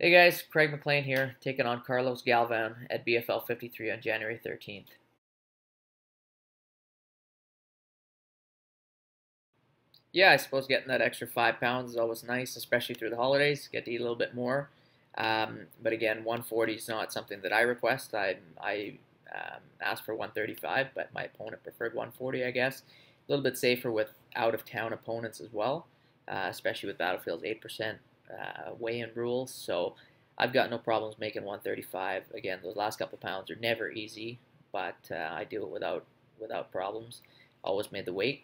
Hey guys, Craig Maclean here, taking on Carlos Galvan at BFL53 on January 13th. Yeah, I suppose getting that extra 5 pounds is always nice, especially through the holidays. Get to eat a little bit more. But again, 140 is not something that I request. I asked for 135, but my opponent preferred 140, I guess. A little bit safer with out-of-town opponents as well, especially with Battlefield's 8% weigh-in rules. So I've got no problems making 135. Again, those last couple pounds are never easy, but I do it without problems. Always made the weight.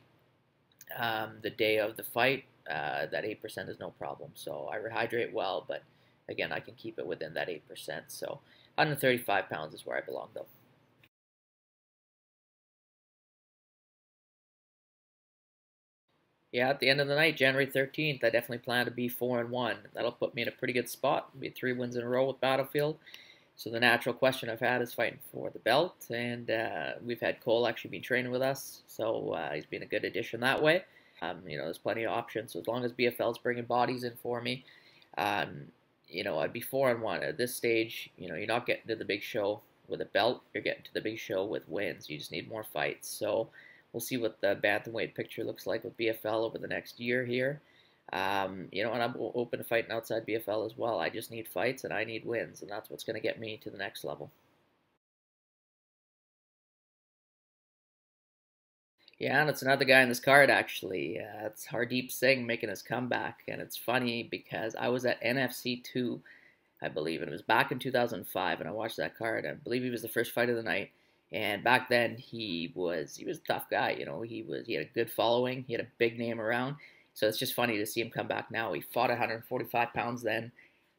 The day of the fight, that 8% is no problem. So I rehydrate well, but again, I can keep it within that 8%. So 135 pounds is where I belong, though. Yeah, at the end of the night, January 13th, I definitely plan to be 4-1. That'll put me in a pretty good spot. It'll be 3 wins in a row with Battlefield. So the natural question I've had is fighting for the belt, and we've had Cole actually been training with us, so he's been a good addition that way. There's plenty of options. So as long as BFL's bringing bodies in for me, um, I'd be 4-1 at this stage. You're not getting to the big show with a belt. You're getting to the big show with wins. You just need more fights. So we'll see what the bantamweight picture looks like with BFL over the next year here. And I'm open to fighting outside BFL as well. I just need fights and I need wins, and that's what's going to get me to the next level. Yeah, and it's another guy in this card actually. It's Hardeep Singh making his comeback, and it's funny because I was at NFC 2, I believe, and it was back in 2005, and I watched that card. I believe he was the first fight of the night, and back then he was a tough guy. He had a good following, he had a big name around. So it's just funny to see him come back now. He fought 145 pounds then.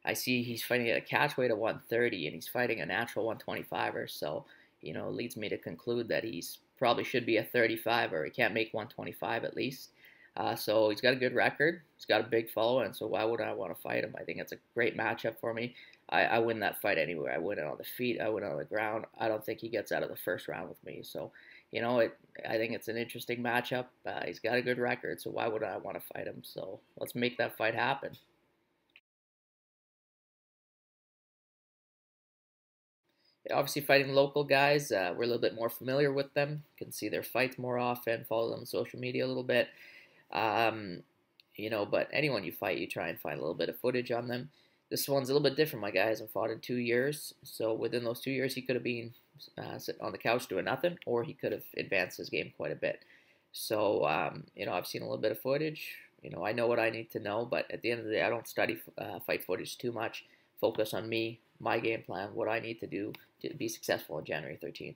I see he's fighting at a catch weight of 130, and he's fighting a natural 125er. So it leads me to conclude that he's probably should be a 35 or he can't make 125 at least. So he's got a good record. He's got a big following, and so why would I want to fight him? I think it's a great matchup for me. I win that fight anywhere. I win it on the feet. I win it on the ground. I don't think he gets out of the first round with me. So, I think it's an interesting matchup. He's got a good record, so why would I want to fight him? So let's make that fight happen. Obviously, fighting local guys, we're a little bit more familiar with them. Can see their fights more often, follow them on social media a little bit. Um, but anyone you fight, you try and find a little bit of footage on them. This one's a little bit different. My guy hasn't fought in 2 years, so within those 2 years, he could have been sitting on the couch doing nothing, or he could have advanced his game quite a bit. So, I've seen a little bit of footage. I know what I need to know, but at the end of the day, I don't study fight footage too much. Focus on me, my game plan, what I need to do to be successful on January 13th.